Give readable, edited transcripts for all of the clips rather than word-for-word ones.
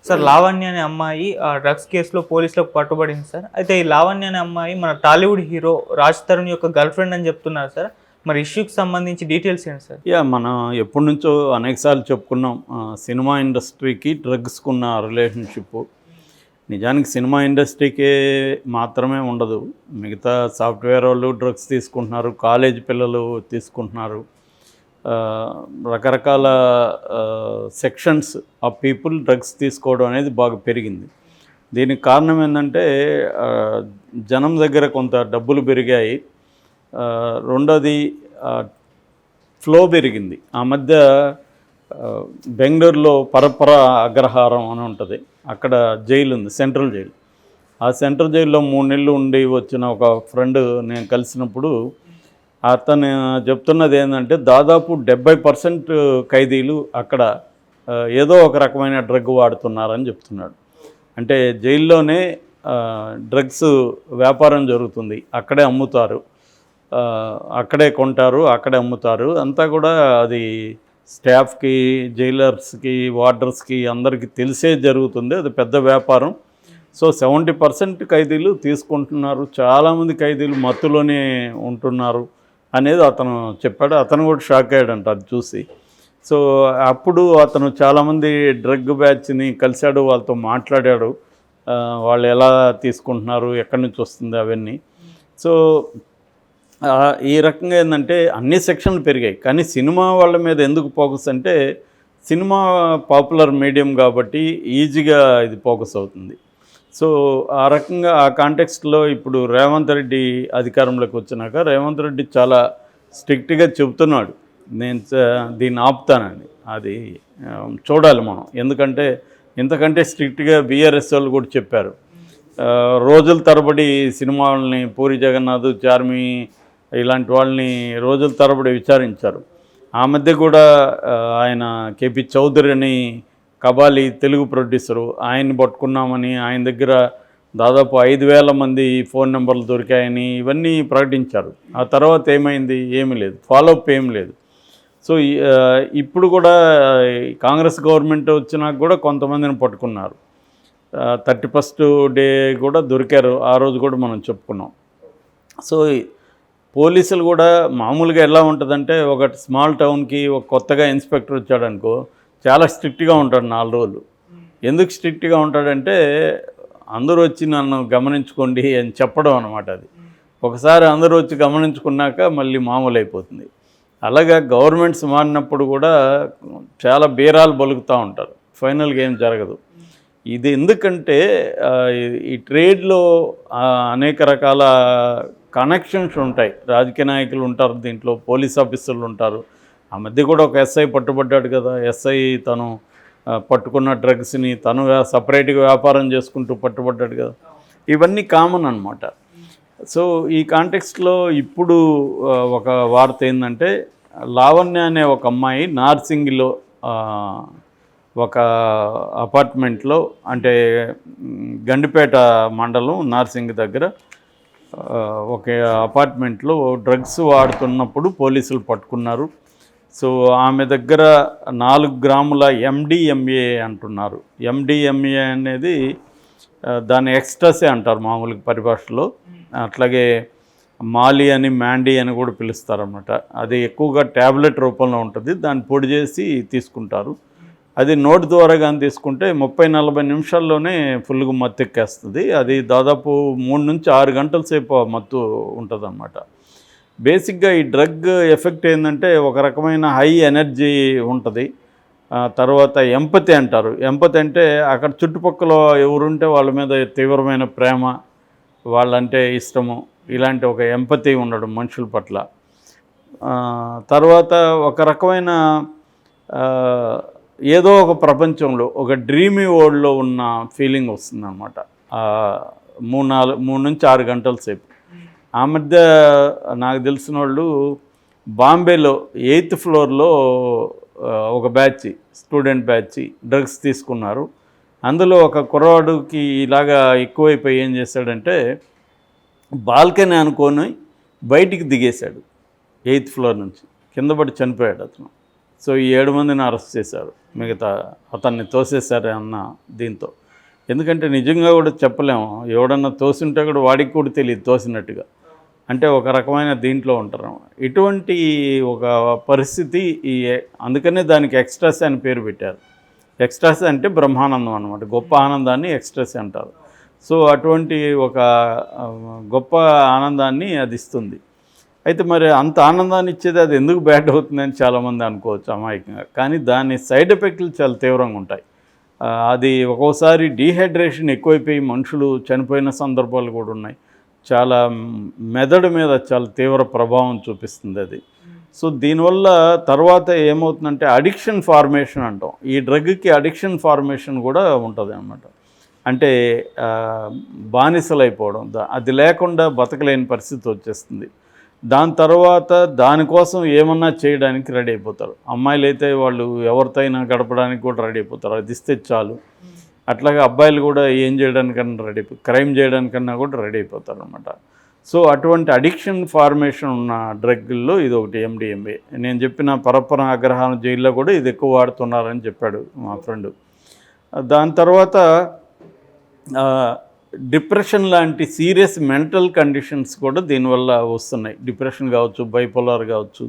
Sir Lavanya అనే అమ్మాయి drugs కేసులో పోలీసులకు పట్టుబడింది సార్. అయితే ఈ లావణ్య అనే అమ్మాయి మన టాలీవుడ్ హీరో రాజ్ తరుణ్ యొక్క గర్ల్ ఫ్రెండ్ అని చెప్తున్నారు సార్. మరి ఇష్యూకి సంబంధించి డీటెయిల్స్ ఏంటి సార్? మనం ఎప్పటి నుంచో అనేకసార్లు చెప్పుకున్నాం, సినిమా ఇండస్ట్రీకి డ్రగ్స్కి ఉన్న రిలేషన్షిప్ నిజానికి సినిమా ఇండస్ట్రీకే మాత్రమే ఉండదు. మిగతా సాఫ్ట్వేర్ వాళ్ళు డ్రగ్స్ తీసుకుంటున్నారు, కాలేజ్ పిల్లలు తీసుకుంటున్నారు, రకరకాల సెక్షన్స్ ఆఫ్ పీపుల్ డ్రగ్స్ తీసుకోవడం అనేది బాగా పెరిగింది. దీనికి కారణం ఏంటంటే జనం దగ్గర కొంత డబ్బులు పెరిగాయి, రెండోది ఫ్లో పెరిగింది. ఆ మధ్య బెంగళూరులో పరపర అగ్రహారం అని ఉంటుంది, అక్కడ జైలు ఉంది, సెంట్రల్ జైలు. ఆ సెంట్రల్ జైల్లో 3 నెలలు ఉండి వచ్చిన ఒక ఫ్రెండ్ నేను కలిసినప్పుడు అతను చెప్తున్నది ఏంటంటే దాదాపు 70% ఖైదీలు అక్కడ ఏదో ఒక రకమైన డ్రగ్ వాడుతున్నారని చెప్తున్నాడు. అంటే జైల్లోనే డ్రగ్స్ వ్యాపారం జరుగుతుంది, అక్కడే అమ్ముతారు, అక్కడే కొంటారు, అక్కడే అమ్ముతారు. అంతా కూడా అది స్టాఫ్కి, జైలర్స్కి, వార్డర్స్కి అందరికీ తెలిసే జరుగుతుంది, అది పెద్ద వ్యాపారం. సో 70% ఖైదీలు తీసుకుంటున్నారు, చాలామంది ఖైదీలు మత్తులోనే ఉంటున్నారు అనేది అతను చెప్పాడు. అతను కూడా షాక్ అయ్యాడంట అది చూసి. సో అప్పుడు అతను చాలామంది డ్రగ్ బ్యాచ్ని కలిశాడు, వాళ్ళతో మాట్లాడాడు, వాళ్ళు ఎలా తీసుకుంటున్నారు, ఎక్కడి నుంచి వస్తుంది అవన్నీ. సో ఈ రకంగా ఏంటంటే అన్ని సెక్షన్లు పెరిగాయి, కానీ సినిమా వాళ్ళ మీద ఎందుకు ఫోకస్ అంటే సినిమా పాపులర్ మీడియం కాబట్టి ఈజీగా ఇది ఫోకస్ అవుతుంది. సో ఆ రకంగా ఆ కాంటెక్స్ట్లో ఇప్పుడు రేవంత్ రెడ్డి అధికారంలోకి వచ్చినాక రేవంత్ రెడ్డి చాలా స్ట్రిక్ట్గా చెబుతున్నాడు, నేను దీన్ని ఆపుతానని. అది చూడాలి మనం, ఎందుకంటే ఇంతకంటే స్ట్రిక్ట్గా బీఆర్ఎస్ వాళ్ళు కూడా చెప్పారు. రోజుల తరబడి సినిమా వాళ్ళని, పూరి జగన్నాథ్, చార్మి ఇలాంటి వాళ్ళని రోజుల తరబడి విచారించారు. ఆ మధ్య కూడా ఆయన కేపీ చౌదరి అని కబాలి తెలుగు ప్రొడ్యూసరు, ఆయన్ని పట్టుకున్నామని, ఆయన దగ్గర దాదాపు 5,000 మంది ఫోన్ నెంబర్లు దొరికాయని ఇవన్నీ ప్రకటించారు. ఆ తర్వాత ఏమైంది? ఏమీ లేదు, ఫాలోఅప్ ఏం లేదు. సో ఇప్పుడు కూడా కాంగ్రెస్ గవర్నమెంట్ వచ్చినాక కూడా కొంతమందిని పట్టుకున్నారు. 31st డే కూడా దొరికారు, ఆ రోజు కూడా మనం చెప్పుకున్నాం. సో పోలీసులు కూడా మామూలుగా ఎలా ఉంటుందంటే, ఒక స్మాల్ టౌన్కి ఒక కొత్తగా ఇన్స్పెక్టర్ వచ్చాడనుకో చాలా స్ట్రిక్ట్గా ఉంటాడు 4 రోజులు. ఎందుకు స్ట్రిక్ట్గా ఉంటాడంటే అందరూ వచ్చి నన్ను గమనించుకోండి అని చెప్పడం అనమాట. అది ఒకసారి అందరూ వచ్చి గమనించుకున్నాక మళ్ళీ మామూలు అయిపోతుంది. అలాగా గవర్నమెంట్స్ మారినప్పుడు కూడా చాలా బేరాలు బలుకుతూ ఉంటారు, ఫైనల్గా ఏం జరగదు. ఇది ఎందుకంటే ఈ ట్రేడ్లో అనేక రకాల కనెక్షన్స్ ఉంటాయి, రాజకీయ నాయకులు ఉంటారు, దీంట్లో పోలీస్ ఆఫీసర్లు ఉంటారు. ఆ మధ్య కూడా ఒక ఎస్ఐ పట్టుబడ్డాడు కదా, ఎస్ఐ తను పట్టుకున్న డ్రగ్స్ని తను సపరేట్గా వ్యాపారం చేసుకుంటూ పట్టుబడ్డాడు కదా. ఇవన్నీ కామన్ అన్నమాట. సో ఈ కాంటెక్స్ట్లో ఇప్పుడు ఒక వార్త ఏంటంటే, లావణ్య అనే ఒక అమ్మాయి నార్సింగిలో ఒక అపార్ట్మెంట్లో, అంటే గండిపేట మండలం నార్సింగ్ దగ్గర ఒక అపార్ట్మెంట్లో డ్రగ్స్ వాడుతున్నప్పుడు పోలీసులు పట్టుకున్నారు. సో ఆమె దగ్గర 4 గ్రాముల MDMA అంటున్నారు. MDMA అనేది దాన్ని ఎక్స్ట్రాసే అంటారు మామూలుగా పరిభాషలో. అట్లాగే మాలి అని, మ్యాండీ అని కూడా పిలుస్తారన్నమాట. అది ఎక్కువగా ట్యాబ్లెట్ రూపంలో ఉంటుంది, దాన్ని పొడి చేసి తీసుకుంటారు. అది నోటి ద్వారా కానీ తీసుకుంటే 30-40 నిమిషాల్లోనే ఫుల్గా మత్తు ఎక్కేస్తుంది. అది దాదాపు 3 నుంచి 6 గంటల సేపు మత్తు ఉంటుంది అన్నమాట. బేసిక్గా ఈ డ్రగ్ ఎఫెక్ట్ ఏంటంటే ఒక రకమైన హై ఎనర్జీ ఉంటుంది. తర్వాత ఎంపతి అంటారు. ఎంపతి అంటే అక్కడ చుట్టుపక్కల ఎవరుంటే వాళ్ళ మీద తీవ్రమైన ప్రేమ, వాళ్ళంటే ఇష్టము, ఇలాంటి ఒక ఎంపతి ఉండడం మనుషుల పట్ల. తర్వాత ఒక రకమైన ఏదో ఒక ప్రపంచంలో ఒక డ్రీమీ వరల్డ్లో ఉన్న ఫీలింగ్ వస్తుందన్నమాట 3 నుంచి 6 గంటల సేపు. ఆ మధ్య నాకు తెలిసిన వాళ్ళు బాంబేలో 8th ఫ్లోర్లో ఒక బ్యాచ్, స్టూడెంట్ బ్యాచ్ డ్రగ్స్ తీసుకున్నారు. అందులో ఒక కుర్రవాడుకి ఇలాగా ఎక్కువైపోయి ఏం చేశాడంటే బాల్కనీ అనుకొని బయటికి దిగేశాడు 8th ఫ్లోర్ నుంచి, కింద పడి చనిపోయాడు అతను. సో ఈ 7 మందిని అరెస్ట్ చేశారు, మిగతా అతన్ని తోసేశారు అన్న దీంతో. ఎందుకంటే నిజంగా కూడా చెప్పలేము, ఎవడన్నా తోసింటే కూడా వాడికి కూడా తెలియదు తోసినట్టుగా, అంటే ఒక రకమైన దీంట్లో ఉంటారు. ఇటువంటి ఒక పరిస్థితి అందుకనే దానికి ఎక్స్ట్రాస్ అని పేరు పెట్టారు. ఎక్స్ట్రాస్ అంటే బ్రహ్మానందం అనమాట, గొప్ప ఆనందాన్ని ఎక్స్ట్రాస్ అంటారు. సో అటువంటి ఒక గొప్ప ఆనందాన్ని అది ఇస్తుంది. అయితే మరి అంత ఆనందాన్ని ఇచ్చేది అది ఎందుకు బ్యాడ్ అవుతుందని చాలామంది అనుకోవచ్చు అమాయకంగా, కానీ దాని సైడ్ ఎఫెక్ట్లు చాలా తీవ్రంగా ఉంటాయి. అది ఒక్కోసారి డీహైడ్రేషన్ ఎక్కువైపోయి మనుషులు చనిపోయిన సందర్భాలు కూడా ఉన్నాయి. చాలా మెదడు మీద చాలా తీవ్ర ప్రభావం చూపిస్తుంది అది. సో దీనివల్ల తర్వాత ఏమవుతుందంటే అడిక్షన్ ఫార్మేషన్ అంటాం. ఈ డ్రగ్కి అడిక్షన్ ఫార్మేషన్ కూడా ఉంటుంది అన్నమాట. అంటే బానిసలైపోవడం, అది లేకుండా బతకలేని పరిస్థితి వచ్చేస్తుంది. దాని తర్వాత దానికోసం ఏమన్నా చేయడానికి రెడీ అయిపోతారు. అమ్మాయిలు అయితే వాళ్ళు ఎవరితోనైనా గడపడానికి కూడా రెడీ అయిపోతారు, అది ఇస్తే చాలు. అట్లాగే అబ్బాయిలు కూడా ఏం చేయడానికన్నా రెడీ క్రైమ్ చేయడానికన్నా కూడా రెడీ అయిపోతారు అనమాట. సో అటువంటి అడిక్షన్ ఫార్మేషన్ ఉన్న డ్రగ్ల్లో ఇది ఒకటి MDMA. నేను చెప్పిన పరప్పన అగ్రహారం జైల్లో కూడా ఇది ఎక్కువ వాడుతున్నారని చెప్పాడు మా ఫ్రెండ్. దాని తర్వాత డిప్రెషన్ లాంటి సీరియస్ మెంటల్ కండిషన్స్ కూడా దీనివల్ల వస్తున్నాయి. డిప్రెషన్ కావచ్చు, బైపోలార్ కావచ్చు,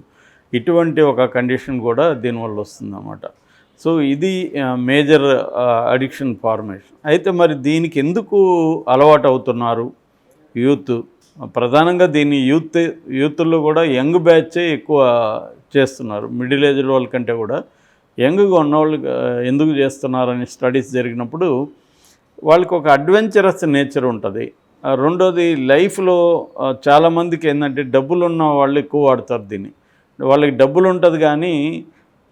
ఇటువంటి ఒక కండిషన్ కూడా దీనివల్ల వస్తుందన్నమాట. సో ఇది మేజర్ అడిక్షన్ ఫార్మేషన్. అయితే మరి దీనికి ఎందుకు అలవాటు అవుతున్నారు యూత్? ప్రధానంగా దీన్ని యూత్లో కూడా యంగ్ బ్యాచే ఎక్కువ చేస్తున్నారు. మిడిల్ ఏజ్ వాళ్ళ కంటే కూడా యంగ్గా ఉన్నవాళ్ళు ఎందుకు చేస్తున్నారని స్టడీస్ జరిగినప్పుడు వాళ్ళకి ఒక అడ్వెంచరస్ నేచర్ ఉంటుంది. రెండోది లైఫ్లో చాలామందికి ఏంటంటే డబ్బులు ఉన్న వాళ్ళు ఎక్కువ వాడతారు దీన్ని. వాళ్ళకి డబ్బులు ఉంటుంది కానీ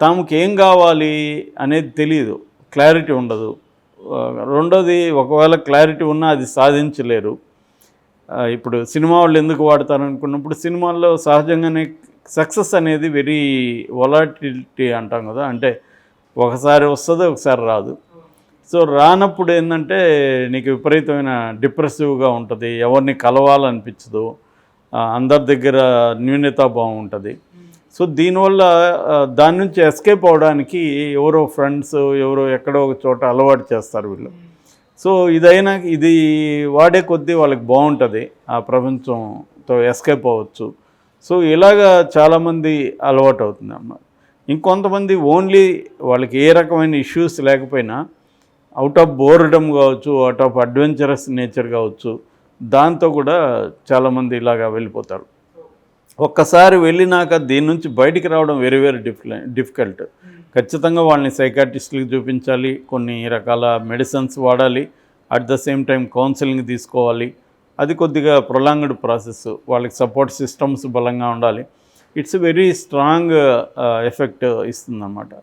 తమకు ఏం కావాలి అనేది తెలియదు, క్లారిటీ ఉండదు. రెండోది ఒకవేళ క్లారిటీ ఉన్నా అది సాధించలేరు. ఇప్పుడు సినిమా వాళ్ళు ఎందుకు వాడతారు అనుకున్నప్పుడు సినిమాల్లో సహజంగానే సక్సెస్ అనేది వెరీ వొలాటిలిటీ అంటాం కదా, అంటే ఒకసారి వస్తుంది ఒకసారి రాదు. సో రానప్పుడు ఏంటంటే నీకు విపరీతమైన డిప్రెసివ్గా ఉంటుంది, ఎవరిని కలవాలనిపించదు, అందరి దగ్గర న్యూనతాభావం ఉంటుంది. సో దీనివల్ల దాని నుంచి ఎస్కేప్ అవడానికి ఎవరో ఫ్రెండ్స్ ఎవరో ఎక్కడో ఒక చోట అలవాటు చేస్తారు వీళ్ళు. సో ఇది వాడే కొద్దీ వాళ్ళకి బాగుంటుంది, ఆ ప్రపంచంతో ఎస్కేప్ అవ్వచ్చు. సో ఇలాగా చాలామంది అలవాటు అవుతుంది అన్నమాట. ఇంకొంతమంది ఓన్లీ వాళ్ళకి ఏ రకమైన ఇష్యూస్ లేకపోయినా అవుట్ ఆఫ్ బోర్డమ్ కావచ్చు, అవుట్ ఆఫ్ అడ్వెంచరస్ నేచర్ కావచ్చు, దాంతో కూడా చాలామంది ఇలాగా వెళ్ళిపోతారు. ఒక్కసారి వెళ్ళినాక దీని నుంచి బయటికి రావడం వెరీ వెరీ డిఫికల్ట్. ఖచ్చితంగా వాళ్ళని సైకాట్రిస్టులకు చూపించాలి, కొన్ని రకాల మెడిసిన్స్ వాడాలి, at the same time counselling తీసుకోవాలి. అది కొద్దిగా ప్రొలాంగ్డ్ ప్రాసెస్, వాళ్ళకి సపోర్ట్ సిస్టమ్స్ బలంగా ఉండాలి. ఇట్స్ వెరీ స్ట్రాంగ్ ఎఫెక్ట్ ఇస్తుందన్నమాట.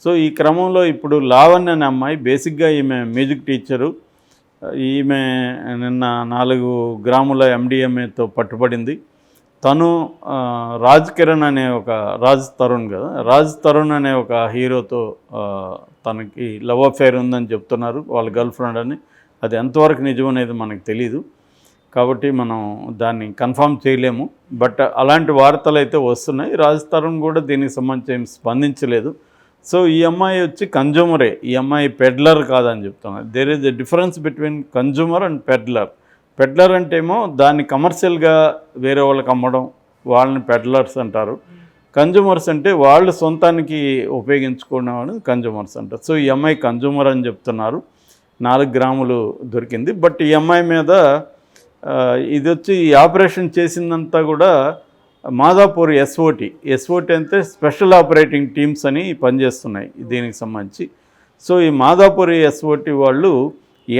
సో ఈ క్రమంలో ఇప్పుడు లావణ్య అనే అమ్మాయి బేసిక్గా ఈమె మ్యూజిక్ టీచరు. ఈమె నిన్న 4 గ్రాముల MDMAతో పట్టుబడింది. తను రాజ్ తరుణ్ అనే ఒక హీరోతో తనకి లవ్ అఫేర్ ఉందని చెప్తున్నారు, వాళ్ళ గర్ల్ ఫ్రెండ్ అని. అది ఎంతవరకు నిజం అనేది మనకు తెలీదు, కాబట్టి మనం దాన్ని కన్ఫర్మ్ చేయలేము. బట్ అలాంటి వార్తలు అయితే వస్తున్నాయి. రాజ్ తరుణ్ కూడా దీనికి సంబంధించి ఏం స్పందించలేదు. సో ఈ అమ్మాయి వచ్చి కన్జ్యూమరే, ఈ అమ్మాయి పెడ్లర్ కాదని చెప్తున్నారు. There is a difference between consumer and peddler. Peddler అంటే ఏమో దాన్ని కమర్షియల్గా వేరే వాళ్ళకి అమ్మడం, వాళ్ళని పెడ్లర్స్ అంటారు. కన్జ్యూమర్స్ అంటే వాళ్ళు సొంతానికి ఉపయోగించుకునే వాళ్ళు కన్జ్యూమర్స్ అంటారు. సో ఈ అమ్మాయి కన్జ్యూమర్ అని చెప్తున్నారు. 4 గ్రాములు దొరికింది. బట్ ఈ అమ్మాయి మీద ఇది వచ్చి ఈ ఆపరేషన్ చేసిందంతా కూడా మాదాపూర్ SOT అంటే స్పెషల్ ఆపరేటింగ్ టీమ్స్ అని పనిచేస్తున్నాయి దీనికి సంబంధించి. సో ఈ మాదాపూర్ SOT వాళ్ళు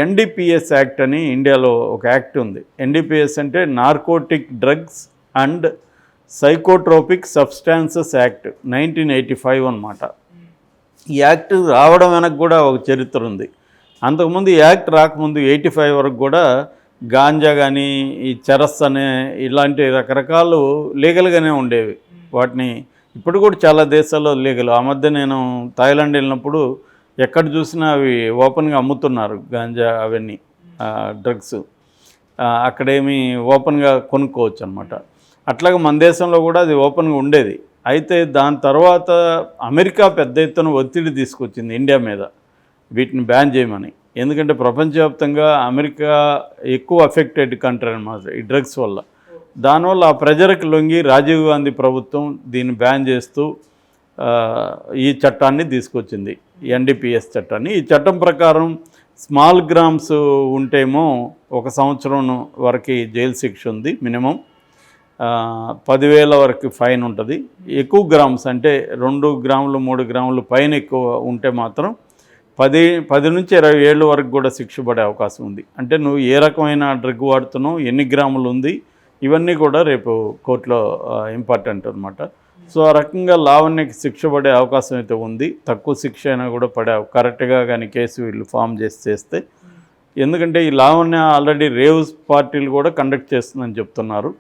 NDPS యాక్ట్ అని ఇండియాలో ఒక యాక్ట్ ఉంది. NDPS అంటే narcotic drugs and psychotropic substances act 1985 అన్నమాట. ఈ యాక్ట్ రావడం వెనక కూడా ఒక చరిత్ర ఉంది. అంతకుముందు ఈ యాక్ట్ రాకముందు 85 వరకు కూడా గాంజా కానీ ఈ చరస్ అనే ఇలాంటి రకరకాలు లీగల్గానే ఉండేవి. వాటిని ఇప్పుడు కూడా చాలా దేశాల్లో లీగల్. ఆ మధ్య నేను థాయిలాండ్ వెళ్ళినప్పుడు ఎక్కడ చూసినా అవి ఓపెన్గా అమ్ముతున్నారు, గాంజా అవన్నీ డ్రగ్స్. అక్కడేమి ఓపెన్గా కొనుక్కోవచ్చు అనమాట. అట్లాగే మన దేశంలో కూడా అది ఓపెన్గా ఉండేది. అయితే దాని తర్వాత అమెరికా పెద్ద ఎత్తున ఒత్తిడి తీసుకొచ్చింది ఇండియా మీద వీటిని బ్యాన్ చేయమని. ఎందుకంటే ప్రపంచవ్యాప్తంగా అమెరికా ఎక్కువ అఫెక్టెడ్ కంట్రీ అన్నమాట ఈ డ్రగ్స్ వల్ల. దానివల్ల ఆ ప్రెజర్కి లొంగి రాజీవ్ గాంధీ ప్రభుత్వం దీన్ని బ్యాన్ చేస్తూ ఈ చట్టాన్ని తీసుకొచ్చింది, ఎన్డీపీఎస్ చట్టాన్ని. ఈ చట్టం ప్రకారం స్మాల్ గ్రామ్స్ ఉంటేమో 1 సంవత్సరం వరకు జైలు శిక్ష ఉంది మినిమం, 10,000 వరకు ఫైన్ ఉంటుంది. ఎక్కువ గ్రామ్స్ అంటే 2 గ్రాములు 3 గ్రాములు పైన ఎక్కువ ఉంటే మాత్రం 10 నుంచి 20 ఏళ్ళ వరకు కూడా శిక్ష పడే అవకాశం ఉంది. అంటే నువ్వు ఏ రకమైన డ్రగ్ వాడుతున్నావు, ఎన్ని గ్రాములు ఉంది, ఇవన్నీ కూడా రేపు కోర్టులో ఇంపార్టెంట్ అనమాట. సో ఆ రకంగా లావణ్యకి శిక్ష పడే అవకాశం అయితే ఉంది. తక్కువ శిక్ష అయినా కూడా పడే కరెక్ట్గా కానీ కేసు వీళ్ళు ఫామ్ చేస్తే. ఎందుకంటే ఈ లావణ్య ఆల్రెడీ రేవ్స్ పార్టీలు కూడా కండక్ట్ చేస్తుందని చెప్తున్నారు.